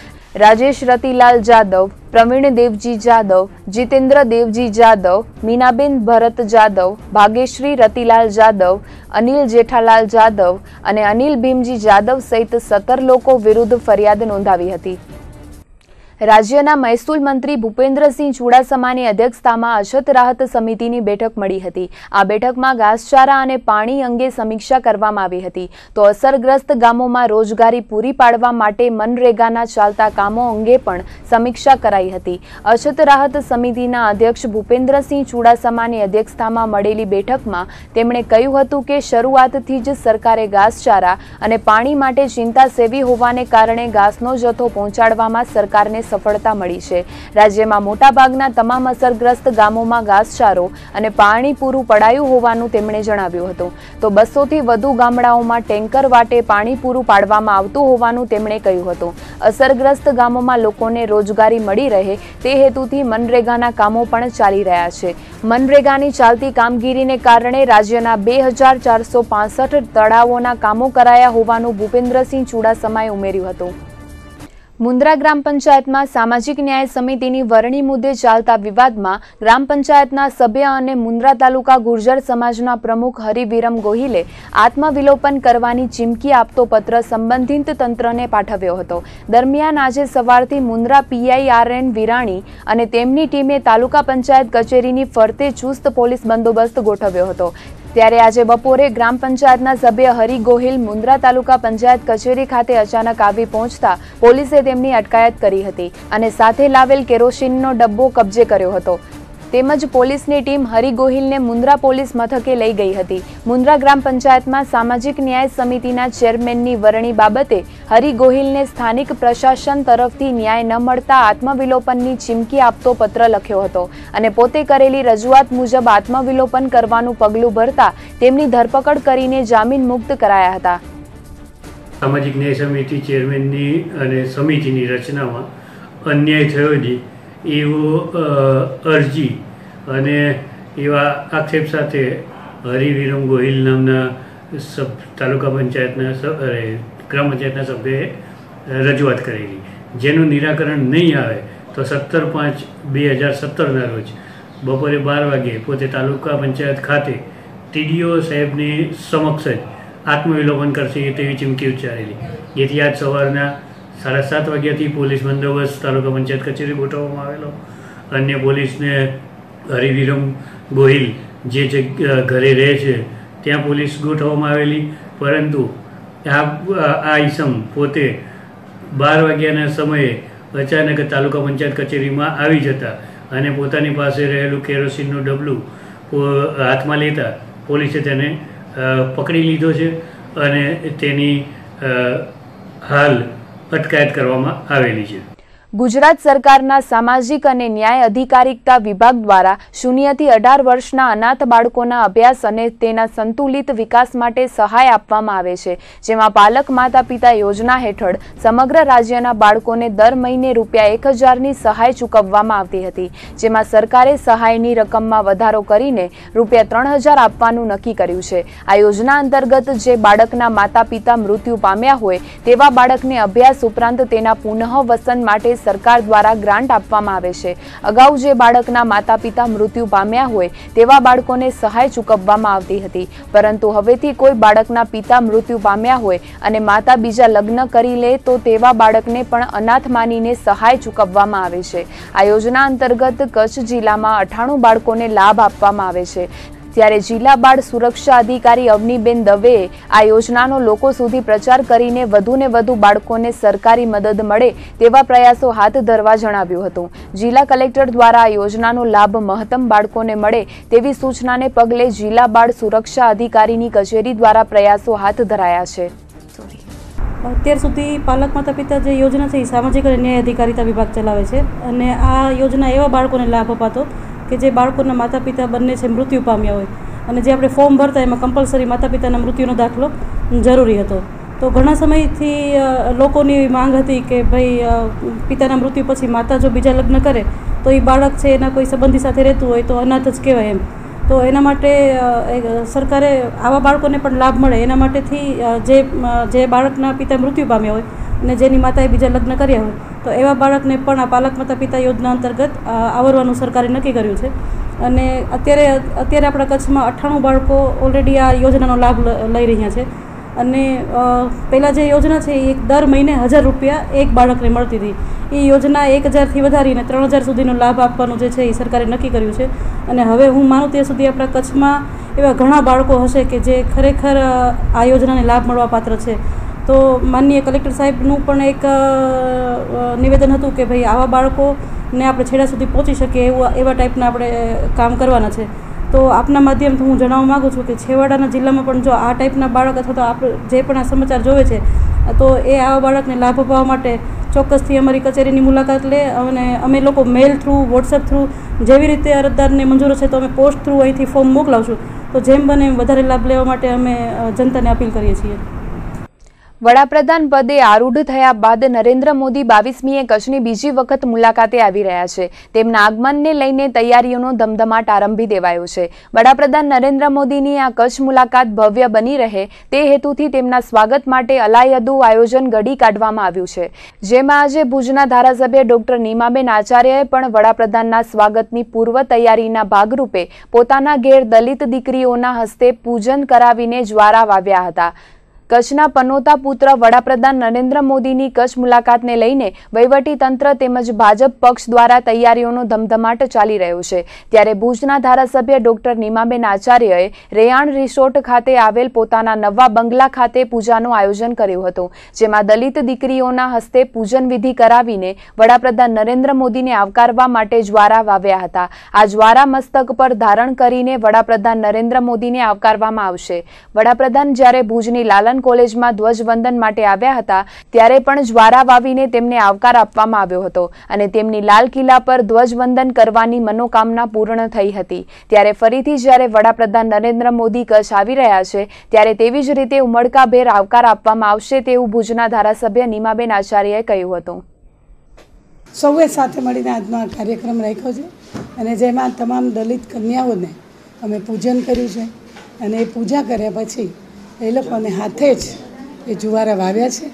રાજેશ રતિલાલ જાદવ, પ્રવીણ દેવજી જાદવ, જીતેન્દ્ર દેવજી જાદવ, મીનાબેન ભરત જાદવ, ભાગ્યશ્રી રતિલાલ જાદવ, અનિલ જેઠાલાલ જાદવ અને અનિલ ભીમજી જાદવ સહિત 17 લોકો વિરુદ્ધ ફરિયાદ નોંધાવી હતી. રાજ્યના મહેસૂલ મંત્રી ભૂપેન્દ્રસિંહ ચુડાસમાની અધ્યક્ષતામાં અછત રાહત સમિતિની બેઠક મળી હતી. આ બેઠકમાં ઘાસચારા અને પાણી અંગે સમીક્ષા કરવામાં આવી હતી. તો અસરગ્રસ્ત ગામોમાં રોજગારી પૂરી પાડવા માટે મનરેગાના ચાલતા કામો અંગે પણ સમીક્ષા કરાઈ હતી. અછત રાહત સમિતિના અધ્યક્ષ ભૂપેન્દ્રસિંહ ચુડાસમાની અધ્યક્ષતામાં મળેલી બેઠકમાં તેમણે કહ્યું હતું કે શરૂઆતથી જ સરકારે ઘાસચારા અને પાણી માટે ચિંતા સેવી હોવાને કારણે ઘાસનો જથ્થો પહોંચાડવામાં સરકારને સફળતા મળી છે. રાજ્યમાં મોટાભાગના તમામ અસરગ્રસ્ત ગામોમાં ઘાસચારો અને પાણી પૂરું પડાયું હોવાનું તેમણે જણાવ્યું હતું. તો 200 થી વધુ ગામડાઓમાં ટેન્કર વાટે પાણી પૂરું પાડવામાં આવતું હોવાનું તેમણે કહ્યું હતું. અસરગ્રસ્ત ગામોમાં લોકોને રોજગારી મળી રહે તે હેતુથી મનરેગાના કામો પણ ચાલી રહ્યા છે. મનરેગાની ચાલતી કામગીરીને કારણે રાજ્યના 2465 તળાવોના કામો કરાયા હોવાનું ભૂપેન્દ્રસિંહ ચુડાસમાએ ઉમેર્યું હતું. મુન્દ્રા ગ્રામ પંચાયતમાં સામાજિક ન્યાય સમિતિની વરણી મુદ્દે ચાલતા વિવાદમાં ગ્રામ પંચાયતના સભ્ય અને મુન્દ્રા તાલુકા ગુર્જર સમાજના પ્રમુખ હરિવિરમ ગોહિલે આત્મવિલોપન કરવાની ચીમકી આપતો પત્ર સંબંધિત તંત્રને પાઠવ્યો હતો. દરમિયાન આજે સવારથી મુન્દ્રા PIRN વિરાણી અને તેમની ટીમે તાલુકા પંચાયત કચેરીની ફરતે ચુસ્ત પોલીસ બંદોબસ્ત ગોઠવ્યો હતો. ત્યારે આજે બપોરે ગ્રામ પંચાયતના સભ્ય હરિ ગોહિલ મુન્દ્રા તાલુકા પંચાયત કચેરી ખાતે અચાનક આવી પહોંચતા પોલીસે તેમની અટકાયત કરી હતી અને સાથે લાવેલ કેરોસીનનો ડબ્બો કબજે કર્યો હતો. તેમજ પોલીસની ટીમ હરિ ગોહિલને મુન્દ્રા પોલીસ મથકે લઈ ગઈ હતી. મુન્દ્રા ગ્રામ પંચાયતમાં સામાજિક ન્યાય સમિતિના ચેરમેનની વરણી બાબતે હરિ ગોહિલને સ્થાનિક પ્રશાસન તરફથી ન્યાય ન મળતા આત્મવિલોપનની ચીમકી આપતો પત્ર લખ્યો હતો અને પોતે કરેલી રજૂઆત મુજબ આત્મવિલોપન કરવાનું પગલું ભરતા તેમની ધરપકડ કરીને જામીન મુક્ત કરાયા હતા. સામાજિક ન્યાય સમિતિ ચેરમેનની અને સમિતિની રચનામાં અન્યાય થયો છે એવો અરજી અને એવા આક્ષેપ સાથે હરિવિરમ ગોહિલ નામના તાલુકા પંચાયતના ગ્રામ પંચાયતના સભ્યએ રજૂઆત કરેલી, જેનું નિરાકરણ નહીં આવે તો 17/5/2017ના રોજ બપોરે 12 વાગ્યે પોતે તાલુકા પંચાયત ખાતે TDO સાહેબની સમક્ષ જ આત્મવિલોપન કરશે તેવી ચીમકી ઉચ્ચારેલી. જેથી આજ સવારના 7:30 વાગ્યાથી પોલીસ બંદોબસ્ત તાલુકા પંચાયત કચેરી ગોઠવવામાં આવેલો. અન્ય પોલીસને હરિવિરમ ગોહિલ જે ઘરે રહે છે ત્યાં પોલીસ ગોઠવવામાં આવેલી. પરંતુ આ ઈસમ પોતે 12 વાગ્યાના સમયે અચાનક તાલુકા પંચાયત કચેરીમાં આવી જતા અને પોતાની પાસે રહેલું કેરોસીનનું ડબલું હાથમાં લેતા પોલીસે તેને પકડી લીધો છે અને તેની હાલ અટકાયત કરવામાં આવેલી છે. ગુજરાત સરકારના સામાજિક અને ન્યાય અધિકારિતા વિભાગ દ્વારા 0 થી 18 વર્ષના અનાથ બાળકોના અભ્યાસ અને તેના સંતુલિત વિકાસ માટે સહાય આપવામાં આવે છે, જેમાં પાલક માતા પિતા યોજના હેઠળ સમગ્ર રાજ્યના બાળકોને દર મહિને ₹1000ની સહાય ચૂકવવામાં આવતી હતી, જેમાં સરકારે સહાયની રકમમાં વધારો કરીને ₹3000 આપવાનું નક્કી કર્યું છે। આ યોજના અંતર્ગત જે બાળકના માતા પિતા મૃત્યુ પામ્યા હોય તેવા બાળકને અભ્યાસ ઉપરાંત તેના પુનઃવસન માટે સરકાર દ્વારા ગ્રાન્ટ આપવામાં આવે છે। અગાઉ જે બાળકના માતા પિતા મૃત્યુ પામ્યા હોય તેવા બાળકોને સહાય ચૂકવવામાં આવતી હતી, પરંતુ હવેથી કોઈ બાળકના પિતા મૃત્યુ પામ્યા હોય અને માતા બીજા લગ્ન કરી લે તો તેવા બાળકને પણ અનાથ માનીને સહાય ચૂકવવામાં આવે છે। આ યોજના અંતર્ગત કચ્છ જિલ્લામાં 98 બાળકોને લાભ આપવામાં આવે છે, ત્યારે જિલ્લા બાળ સુરક્ષા અધિકારી અવનીબેન દવેએ આ યોજનાનો લોકો સુધી પ્રચાર કરીને વધુને વધુ બાળકોને સરકારી મદદ મળે તેવા પ્રયાસો હાથ ધરવા જણાવ્યું હતું। જિલ્લા કલેક્ટર દ્વારા આ યોજનાનો લાભ મહત્તમ બાળકોને મળે તેવી સૂચનાને પગલે જિલ્લા બાળ સુરક્ષા અધિકારીની કચેરી દ્વારા પ્રયાસો હાથ ધરાયા છે। અત્યાર સુધી પાલક માતા પિતા જે યોજના છે એ સામાજિક અને ન્યાય અધિકારિતા વિભાગ ચલાવે છે, અને આ યોજના એવા બાળકોને લાભ અપાતો કે જે બાળકોના માતા પિતા બંને છે મૃત્યુ પામ્યા હોય, અને જે આપણે ફોર્મ ભરતા એમાં કમ્પલસરી માતા પિતાના મૃત્યુનો દાખલો જરૂરી હતો। તો ઘણા સમયથી લોકોની એવી માંગ હતી કે ભાઈ પિતાના મૃત્યુ પછી માતા જો બીજા લગ્ન કરે તો એ બાળક છે એના કોઈ સંબંધી સાથે રહેતું હોય તો અનાથ જ કહેવાય એમ। તો એના માટે સરકારે આવા બાળકોને પણ લાભ મળે એના માટેથી જે બાળકના પિતા મૃત્યુ પામ્યા હોય અને જેની માતાએ બીજા લગ્ન કર્યા હોય તો એવા બાળકને પણ આ પાલક માતા પિતા યોજના અંતર્ગત આવરવાનું સરકારે નક્કી કર્યું છે। અને અત્યારે આપણા કચ્છમાં 98 બાળકો ઓલરેડી આ યોજનાનો લાભ લઈ રહ્યા છે, અને પહેલાં જે યોજના છે એ દર મહિને ₹1000 એક બાળકને મળતી હતી, એ યોજના 1000થી વધારીને 3000 સુધીનો લાભ આપવાનું જે છે એ સરકારે નક્કી કર્યું છે। અને હવે હું માનું ત્યાં સુધી આપણા કચ્છમાં એવા ઘણા બાળકો હશે કે જે ખરેખર આ યોજનાને લાભ મળવા પાત્ર છે। તો માનનીય કલેક્ટર સાહેબનું પણ એક નિવેદન હતું કે ભાઈ આવા બાળકોને આપણે છેડા સુધી પહોંચી શકીએ એવા ટાઈપના આપણે કામ કરવાના છે। તો આપના માધ્યમથી હું જણાવવા માગું છું કે છેવાડાના જિલ્લામાં પણ જો આ ટાઈપના બાળક અથવા તો આપણે જે પણ આ સમાચાર જોવે છે તો એ આવા બાળકને લાભ અપાવવા માટે ચોક્કસથી અમારી કચેરીની મુલાકાત લે, અને અમે લોકો મેલ થ્રુ વોટ્સએપ થ્રુ જેવી રીતે અરજદારને મંજૂર છે તો અમે પોસ્ટ થ્રુ અહીંથી ફોર્મ મોકલાવશું, તો જેમ બને એમ વધારે લાભ લેવા માટે અમે જનતાને અપીલ કરીએ છીએ। વડાપ્રધાન પદે આરૂઢ થયા બાદ નરેન્દ્ર મોદી 22મીએ કચ્છની બીજી વખત મુલાકાતે આવી રહ્યા છે। તેમના આગમનને લઈને તૈયારીઓનો ધમધમાટ આરંભી દેવાયો છે। વડાપ્રધાન નરેન્દ્ર મોદીની આ કચ્છ મુલાકાત ભવ્ય બની રહે તે હેતુથી તેમના સ્વાગત માટે અલાયદું આયોજન ઘડી કાઢવામાં આવ્યું છે, જેમાં આજે ભુજના ધારાસભ્ય ડોક્ટર નીમાબેન આચાર્યએ પણ વડાપ્રધાનના સ્વાગતની પૂર્વ તૈયારીના ભાગરૂપે પોતાના ઘેર દલિત દીકરીઓના હસ્તે પૂજન કરાવીને જ્વારા વાવ્યા હતા। કચ્છના પનોતા પુત્ર વડાપ્રધાન નરેન્દ્ર મોદીની કચ્છ મુલાકાતને લઈને વહીવટી તંત્ર તેમજ ભાજપ પક્ષ દ્વારા તૈયારીઓનો ધમધમાટ ચાલી રહ્યો છે, ત્યારે ભુજના ધારાસભ્ય ડોક્ટર નીમાબેન આચાર્યએ રેયાણ રિસોર્ટ ખાતે આવેલ પોતાના નવા બંગલા ખાતે પૂજાનું આયોજન કર્યું હતું, જેમાં દલિત દીકરીઓના હસ્તે પૂજન વિધિ કરાવીને વડાપ્રધાન નરેન્દ્ર મોદીને આવકારવા માટે જ્વારા વાવ્યા હતા। આ જ્વારા મસ્તક પર ધારણ કરીને વડાપ્રધાન નરેન્દ્ર મોદીને આવકારવામાં આવશે। વડાપ્રધાન જ્યારે ભુજની લાલન કોલેજમાં ધ્વજવંદન માટે આવ્યા હતા ત્યારે પણ જ્વારા વાવીને તેમને આવકાર આપવામાં આવ્યો હતો, અને તેમની લાલ કિલ્લા પર ધ્વજવંદન કરવાની મનોકામના પૂર્ણ થઈ હતી। ત્યારે ફરીથી જ્યારે વડાપ્રધાન નરેન્દ્ર મોદી કચ્છ આવી રહ્યા છે ત્યારે તેવી જ રીતે ઉમળકાભેર આવકાર આપવામાં આવશે તેવું ભુજના ધારાસભ્ય નીમાબેન આચાર્યએ કહ્યું હતું। સૌએ સાથે મળીને આજનો આ કાર્યક્રમ રાખ્યો છે, અને જેમાં તમામ દલિત કન્યાઓને અમે પૂજન કર્યું છે, અને એ પૂજા કર્યા પછી એ લોકોને હાથે જ એ જુવારા વાવ્યા છે,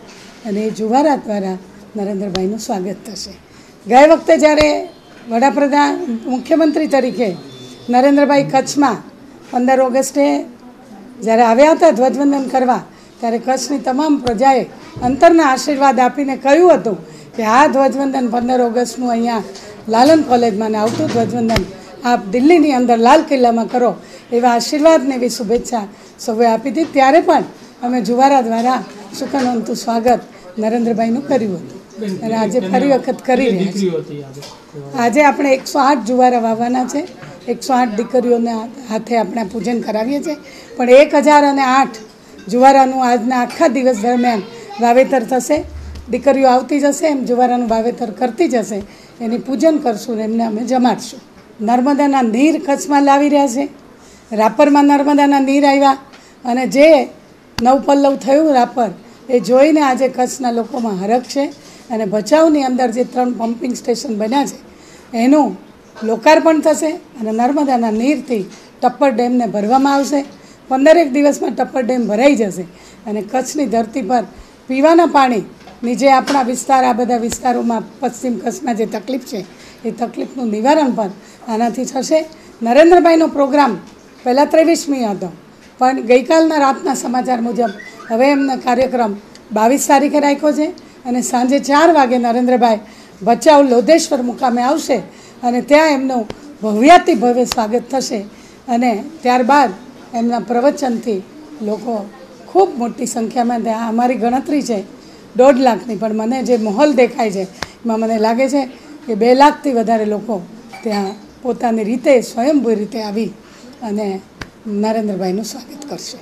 અને એ જુવારા દ્વારા નરેન્દ્રભાઈનું સ્વાગત થશે। ગઈ વખતે જ્યારે વડાપ્રધાન મુખ્યમંત્રી તરીકે નરેન્દ્રભાઈ કચ્છમાં 15 ઓગસ્ટે જ્યારે આવ્યા હતા ધ્વજવંદન કરવા, ત્યારે કચ્છની તમામ પ્રજાએ અંતરના આશીર્વાદ આપીને કહ્યું હતું કે આ ધ્વજવંદન 15 ઓગસ્ટનું અહીંયા લાલન કોલેજમાં ને આવતું ધ્વજવંદન આપ દિલ્હીની અંદર લાલ કિલ્લામાં કરો, એવા આશીર્વાદને એવી શુભેચ્છા સૌએ આપી હતી। ત્યારે પણ અમે જુવારા દ્વારા સુખાનંતું સ્વાગત નરેન્દ્રભાઈનું કર્યું હતું, અને આજે ફરી વખત કરી રહ્યા છીએ। આજે આપણે 108 જુવારા વાવવાના છે, 108 દીકરીઓના હાથે આપણે પૂજન કરાવીએ છીએ, પણ 1008 જુવારાનું આજના આખા દિવસ દરમિયાન વાવેતર થશે, દીકરીઓ આવતી જશે એમ જુવારાનું વાવેતર કરતી જશે, એની પૂજન કરશું ને એમને અમે જમાડશું. નર્મદાના નીર કચ્છમાં લાવી રહ્યા છે. રાપરમાં નર્મદાના નીર આવ્યા અને જે નવપલ્લવ થયું રાપર એ જોઈને આજે કચ્છના લોકોમાં હરખ છે. અને ભચાઉની અંદર જે 3 પમ્પિંગ સ્ટેશન બન્યા છે એનું લોકાર્પણ થશે અને નર્મદાના નીરથી ટપ્પર ડેમને ભરવામાં આવશે. 15 દિવસમાં ટપ્પર ડેમ ભરાઈ જશે અને કચ્છની ધરતી પર પીવાના પાણીની જે આપણા વિસ્તાર, આ બધા વિસ્તારોમાં પશ્ચિમ કચ્છમાં જે તકલીફ છે એ તકલીફનું નિવારણ પણ આનાથી થશે. નરેન્દ્રભાઈનો પ્રોગ્રામ પહેલાં 23મી હતો, પણ ગઈકાલના રાતના સમાચાર મુજબ હવે એમનો કાર્યક્રમ 22 તારીખે રાખ્યો છે અને સાંજે 4 વાગે નરેન્દ્રભાઈ ભચાઉ લોધેશ્વર મુકામે આવશે અને ત્યાં એમનું ભવ્યાતિ ભવ્ય સ્વાગત થશે અને ત્યારબાદ એમના પ્રવચનથી લોકો ખૂબ મોટી સંખ્યામાં, ત્યાં અમારી ગણતરી છે 1.5 લાખની, પણ મને જે માહોલ દેખાય છે એમાં મને લાગે છે કે 2 લાખથી વધારે લોકો ત્યાં પોતાની રીતે સ્વયંભૂ રીતે આવી અને નરેન્દ્રભાઈનું સ્વાગત કરશે.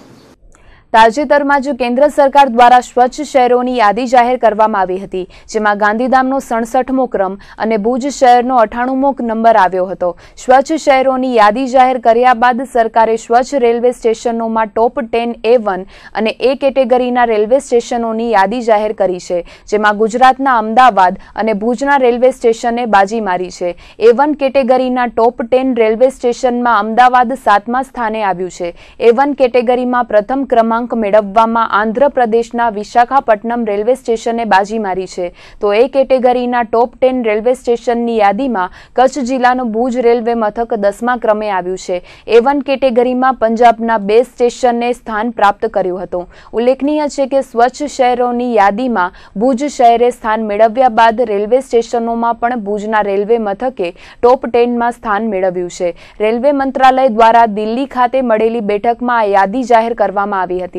તાજેતરમાં જ કેન્દ્ર સરકાર દ્વારા સ્વચ્છ શહેરોની યાદી જાહેર કરવામાં આવી હતી, જેમાં ગાંધીધામનો 67મો ક્રમ અને ભુજ શહેરનો 98મો નંબર આવ્યો હતો. સ્વચ્છ શહેરોની યાદી જાહેર કર્યા બાદ સરકારે સ્વચ્છ રેલવે સ્ટેશનોમાં ટોપ 10 A1 અને A કેટેગરીના રેલવે સ્ટેશનોની યાદી જાહેર કરી છે, જેમાં ગુજરાતના અમદાવાદ અને ભુજના રેલવે સ્ટેશને બાજી મારી છે. A1 કેટેગરીના ટોપ 10 રેલવે સ્ટેશનમાં અમદાવાદ 7મા સ્થાને આવ્યું છે. A1 કેટેગરીમાં પ્રથમ ક્રમાંક મેળવવામાં આંધ્રપ્રદેશના વિશાખાપટ્ટનમ રેલવે સ્ટેશને બાજી મારી છે, તો A કેટેગરીના ટોપ 10 રેલવે સ્ટેશનની યાદીમાં કચ્છ જિલ્લાનું ભુજ રેલવે મથક 10મા ક્રમે આવ્યું છે. A1 કેટેગરીમાં પંજાબના 2 સ્ટેશને સ્થાન પ્રાપ્ત કર્યું હતું. ઉલ્લેખનીય છે કે સ્વચ્છ શહેરોની યાદીમાં ભુજ શહેરે સ્થાન મેળવ્યા બાદ રેલવે સ્ટેશનોમાં પણ ભુજના રેલવે મથકે ટોપ 10માં સ્થાન મેળવ્યું છે. રેલવે મંત્રાલય દ્વારા દિલ્હી ખાતે મળેલી બેઠકમાં આ યાદી જાહેર કરવામાં આવી હતી,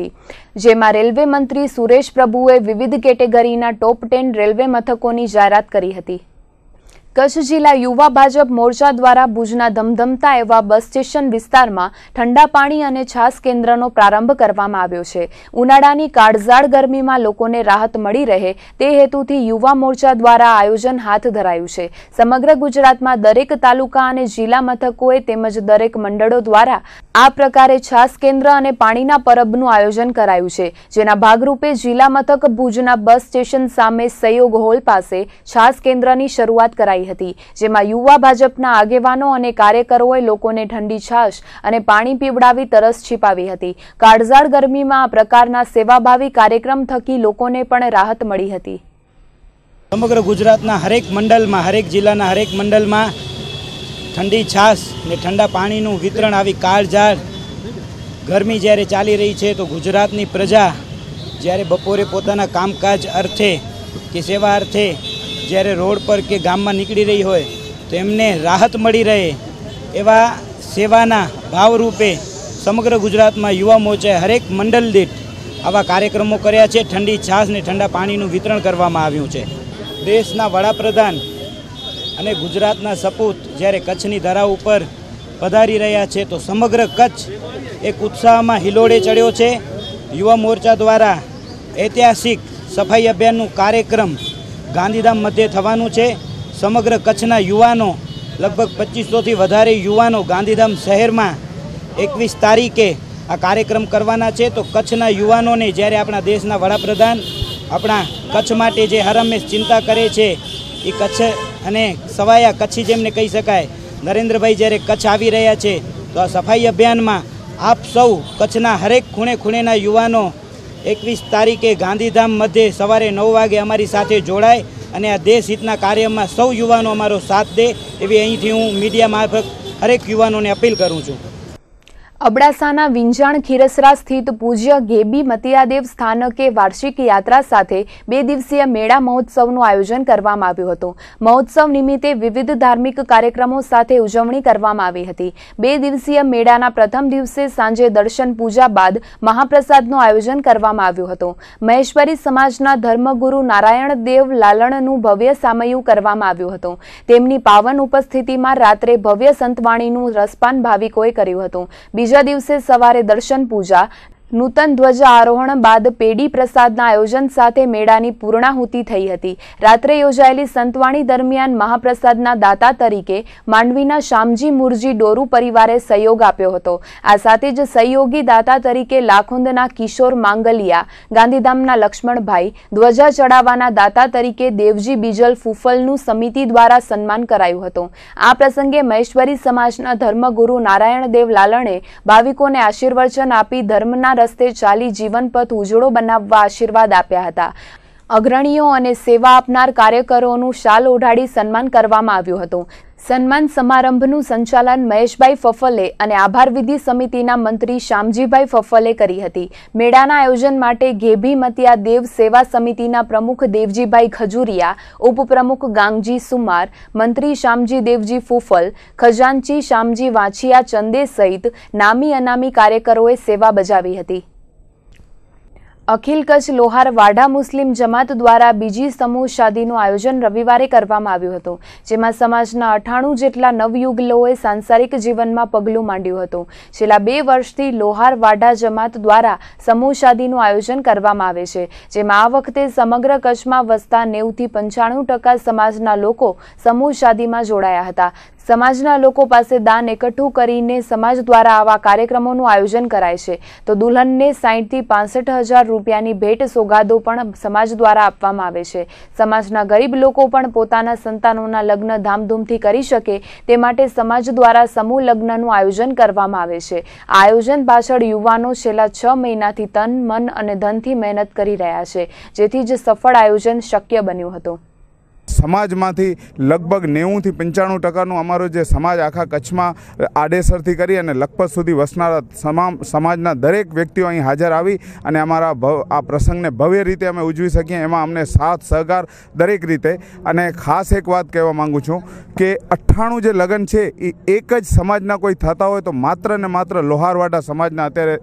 જેમાં રેલવે મંત્રી સુરેશ પ્રભુએ વિવિધ કેટેગરીના ટોપ 10 રેલવે મથકોની જાહેરાત કરી હતી. કચ્છ જિલ્લા યુવા ભાજપ મોરચા દ્વારા ભુજના ધમધમતા એવા બસ સ્ટેશન વિસ્તારમાં ઠંડા પાણી અને છાશ કેન્દ્રનો પ્રારંભ કરવામાં આવ્યો છે. ઉનાળાની કાળઝાળ ગરમીમાં લોકોને રાહત મળી રહે તે હેતુથી યુવા મોરચા દ્વારા આયોજન હાથ ધરાયું છે. સમગ્ર ગુજરાતમાં દરેક તાલુકા અને જિલ્લા મથકોએ તેમજ દરેક મંડળો દ્વારા આ પ્રકારે છાશ કેન્દ્ર અને પાણીના પરબનું આયોજન કરાયું છે, જેના ભાગરૂપે જિલ્લા મથક ભુજના બસ સ્ટેશન સામે સહયોગ હોલ પાસે છાશ કેન્દ્રની શરૂઆત કરાઈ હતી, જેમાં યુવા ભાજપના આગેવાનો અને કાર્યકરોએ લોકોને ઠંડી છાશ અને પાણી પીવડાવી તરસ છીપાવી હતી. કાળઝાળ ગરમીમાં આ પ્રકારના સેવાભાવી કાર્યક્રમ થકી લોકોને પણ રાહત મળી હતી. સમગ્ર ગુજરાતના હરેક મંડળમાં, હરેક જિલ્લાના હરેક મંડળમાં ઠંડી છાશ ને ઠંડા પાણીનું વિતરણ આવી કાળઝાળ ગરમી જ્યારે ચાલી રહી છે, તો ગુજરાતની પ્રજા જ્યારે બપોરે પોતાના કામકાજ અર્થે કે સેવા અર્થે જ્યારે રોડ પર કે ગામમાં નીકળી રહી હોય તો એમને રાહત મળી રહે એવા સેવાના ભાવરૂપે સમગ્ર ગુજરાતમાં યુવા મોરચાએ હરેક મંડળ દીઠ આવા કાર્યક્રમો કર્યા છે. ઠંડી છાશ ને ઠંડા પાણીનું વિતરણ કરવામાં આવ્યું છે. દેશના વડાપ્રધાન અને ગુજરાતના સપૂત જ્યારે કચ્છની ધરા ઉપર પધારી રહ્યા છે, તો સમગ્ર કચ્છ એક ઉત્સાહમાં હિલોડે ચડ્યો છે. યુવા મોરચા દ્વારા ઐતિહાસિક સફાઈ અભિયાનનું કાર્યક્રમ ગાંધીધામ મધ્યે થવાનું છે. સમગ્ર કચ્છના યુવાનો, લગભગ 2500થી વધારે યુવાનો ગાંધીધામ શહેરમાં 21 તારીખે આ કાર્યક્રમ કરવાના છે. તો કચ્છના યુવાનોને જ્યારે આપણા દેશના વડાપ્રધાન આપણા કચ્છ માટે જે હરહંમેશ ચિંતા કરે છે એ કચ્છ અને સવાયા કચ્છી જેમને કહી શકાય, નરેન્દ્રભાઈ જ્યારે કચ્છ આવી રહ્યા છે, તો આ સફાઈ અભિયાનમાં આપ સૌ કચ્છના હરેક ખૂણે ખૂણેના યુવાનો 21 તારીખે ગાંધીધામ મધ્યે સવારે 9 વાગે અમારી સાથે જોડાય અને આ દેશ હિતના કાર્યમાં સૌ યુવાનો અમારો સાથ દે એવી અહીંથી હું મીડિયા મારફત હરેક યુવાનોને અપીલ કરું છું. અબડાસાના વિંજાણ ખીરસરા સ્થિત પૂજ્ય ગેબી મતિયાદેવ સ્થાનકે વાર્ષિક યાત્રા સાથે 2 દિવસીય મેળા મહોત્સવનું આયોજન કરવામાં આવ્યું હતું. મહોત્સવ નિમિત્તે વિવિધ ધાર્મિક કાર્યક્રમો સાથે ઉજવણી કરવામાં આવી હતી. 2 દિવસીય મેળાના પ્રથમ દિવસે સાંજે દર્શન પૂજા બાદ મહાપ્રસાદનું આયોજન કરવામાં આવ્યું હતું. મહેશ્વરી સમાજના ધર્મગુરુ નારાયણ દેવ લાલણનું ભવ્ય સામયું કરવામાં આવ્યું હતું. તેમની પાવન ઉપસ્થિતિમાં રાત્રે ભવ્ય સંતવાણીનું રસપાન ભાવિકોએ કર્યું હતું. બીજા દિવસે સવારે દર્શન પૂજા, નૂતન ધ્વજા આરોહણ બાદ પેડી પ્રસાદના આયોજન સાથે મેળાની પૂર્ણાહુતિ થઈ હતી. રાત્રે યોજાયેલી સંતવાણી દરમિયાન મહાપ્રસાદના દાતા તરીકે માંડવીના શામજી મુરજી ડોરુ પરિવારે સહયોગ આપ્યો હતો. આ સાથે જ સહયોગી દાતા તરીકે લાખોંદના કિશોર માંગલિયા, ગાંધીધામના લક્ષ્મણભાઈ, ધ્વજા ચડાવવાના દાતા તરીકે દેવજી બીજલ ફૂફલનું સમિતિ દ્વારા સન્માન કરાયું હતું. આ પ્રસંગે મહેશ્વરી સમાજના ધર્મગુરુ નારાયણદેવ લાલણે ભાવિકોને આશીર્વચન આપી ધર્મના રસ્તે ચાલી જીવનપથ ઉજળો બનાવવા આશીર્વાદ આપ્યા હતા. અગ્રણીઓ અને સેવા આપનાર કાર્યકરોનું શાલ ઓઢાડી સન્માન કરવામાં આવ્યું હતું. સન્માન સમારંભનું સંચાલન મહેશભાઈ ફફલે અને આભાર વિધિ સમિતિના મંત્રી શામજીભાઈ ફફલે કરી હતી. મેળાના આયોજન માટે ઘેભી મતિયા દેવ સેવા સમિતિના પ્રમુખ દેવજીભાઈ ખજુરિયા, ઉપપ્રમુખ ગાંગજી સુમાર, મંત્રી શામજી દેવજી ફૂફલ, ખજાનચી શામજી વાંચિયા ચંદે સહિત નામી અનામી કાર્યકરોએ સેવા બજાવી હતી. અખિલ કચ્છ લોહાર વાડા મુસ્લિમ જમાત દ્વારા બીજી સમૂહ શાદીનું આયોજન રવિવારે કરવામાં આવ્યું હતું, જેમાં સમાજના 98 જેટલા નવયુગલોએ સાંસારિક જીવનમાં પગલું માંડ્યું હતું. છેલ્લા 2 વર્ષથી લોહાર વાડા જમાત દ્વારા સમૂહ શાદીનું આયોજન કરવામાં આવે છે, જેમાં આ વખતે સમગ્ર કચ્છમાં વસતા 90 થી 95% સમાજના લોકો સમૂહ શાદીમાં જોડાયા હતા. સમાજના લોકો પાસે દાન એકઠું કરીને સમાજ દ્વારા આવા કાર્યક્રમોનું આયોજન કરાય છે. તો દુલ્હનને 60 થી 65 હજાર રૂપિયાની ભેટ સોગાદો પણ સમાજ દ્વારા આપવામાં આવે છે. સમાજના ગરીબ લોકો પણ પોતાના સંતાનોના લગ્ન ધામધૂમથી કરી શકે તે માટે સમાજ દ્વારા સમૂહ લગ્નનું આયોજન કરવામાં આવે છે. આ આયોજન પાછળ યુવાનો છેલ્લા 6 મહિનાથી તન, મન અને ધનથી મહેનત કરી રહ્યા છે, જેથી જ સફળ આયોજન શક્ય બન્યું હતું. સમાજમાંથી લગભગ 90 થી 95% અમારો જે સમાજ આખા કચ્છમાં આડેસરથી કરી અને લખપત સુધી વસનારા તમામ સમાજના દરેક વ્યક્તિઓ અહીં હાજર આવી અને અમારા આ પ્રસંગને ભવ્ય રીતે અમે ઉજવી શકીએ એમાં અમને સાથ સહકાર દરેક રીતે. અને ખાસ એક વાત કહેવા માગું છું કે 98 જે લગ્ન છે એ એક જ સમાજના કોઈ થતા હોય તો માત્ર ને માત્ર લોહારવાડા સમાજના અત્યારે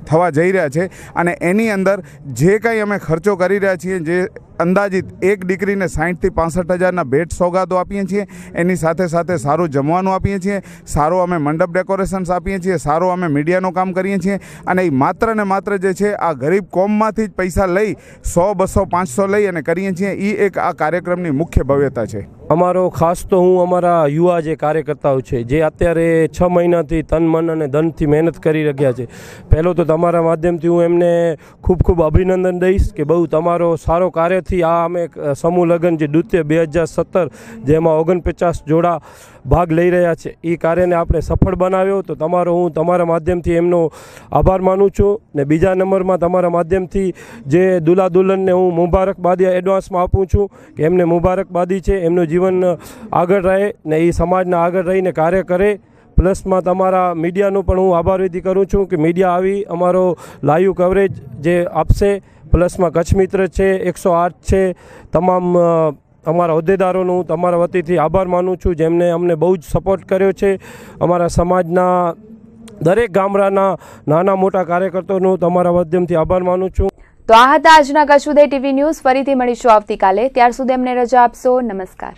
થવા જઈ રહ્યા છે. અને એની અંદર જે કંઈ અમે ખર્ચો કરી રહ્યા છીએ, જે અંદાજિત એક દીકરીને 60 થી 65 હજારના ભેટ સોગાદો આપીએ છીએ, એની સાથે સાથે સારું જમવાનું આપીએ છીએ, સારું અમે મંડપ ડેકોરેશન્સ આપીએ છીએ, સારું અમે મીડિયાનું કામ કરીએ છીએ. અને એ માત્ર ને માત્ર જે છે આ ગરીબ કોમમાંથી જ પૈસા લઈ 100, 200, 500 લઈ અને કરીએ છીએ. એ એક આ કાર્યક્રમની મુખ્ય ભવ્યતા છે. અમારો ખાસ તો હું અમારા યુવા જે કાર્યકર્તાઓ છે જે અત્યારે 6 મહિનાથી તન, મન અને ધનથી મહેનત કરી રહ્યા છે, પહેલો તો તમારા માધ્યમથી હું એમને ખૂબ ખૂબ અભિનંદન દઈશ કે બહુ તમારો સારો કાર્યથી આ અમે સમૂહ લગ્ન જે દ્વિતીય 2017 જેમાં 49 જોડા ભાગ લઈ રહ્યા છે એ કાર્યને આપણે સફળ બનાવ્યો. તો હું તમારા માધ્યમથી એમનો આભાર માનું છું. ને બીજા નંબરમાં તમારા માધ્યમથી જે દુલ્હા દુલ્હનને હું મુબારકબાદી એડવાન્સમાં આપું છું કે એમને મુબારકબાદી છે, એમનું જીવન આગળ રહે ને એ સમાજના આગળ રહીને કાર્ય કરે. પ્લસમાં તમારા મીડિયાનો પણ હું આભાર વિધિ કરું છું કે મીડિયા આવી અમારો લાઈવ કવરેજ જે આપશે. પ્લસમાં કચ્છ મિત્ર છે, 108 છે, તમામ અમારા હોદ્દેદારોનું તમારા વતીથી આભાર માનું છું જેમને અમને બહુ જ સપોર્ટ કર્યો છે. અમારા સમાજના દરેક ગામડાના નાના મોટા કાર્યકર્તાઓનું તમારા માધ્યમથી આભાર માનું છું. તો આ હતા આજના કચ્છ ઉદય ટીવી ન્યૂઝ. ફરીથી મળીશું આવતીકાલે. ત્યાર સુધી અમને રજા આપશો. નમસ્કાર.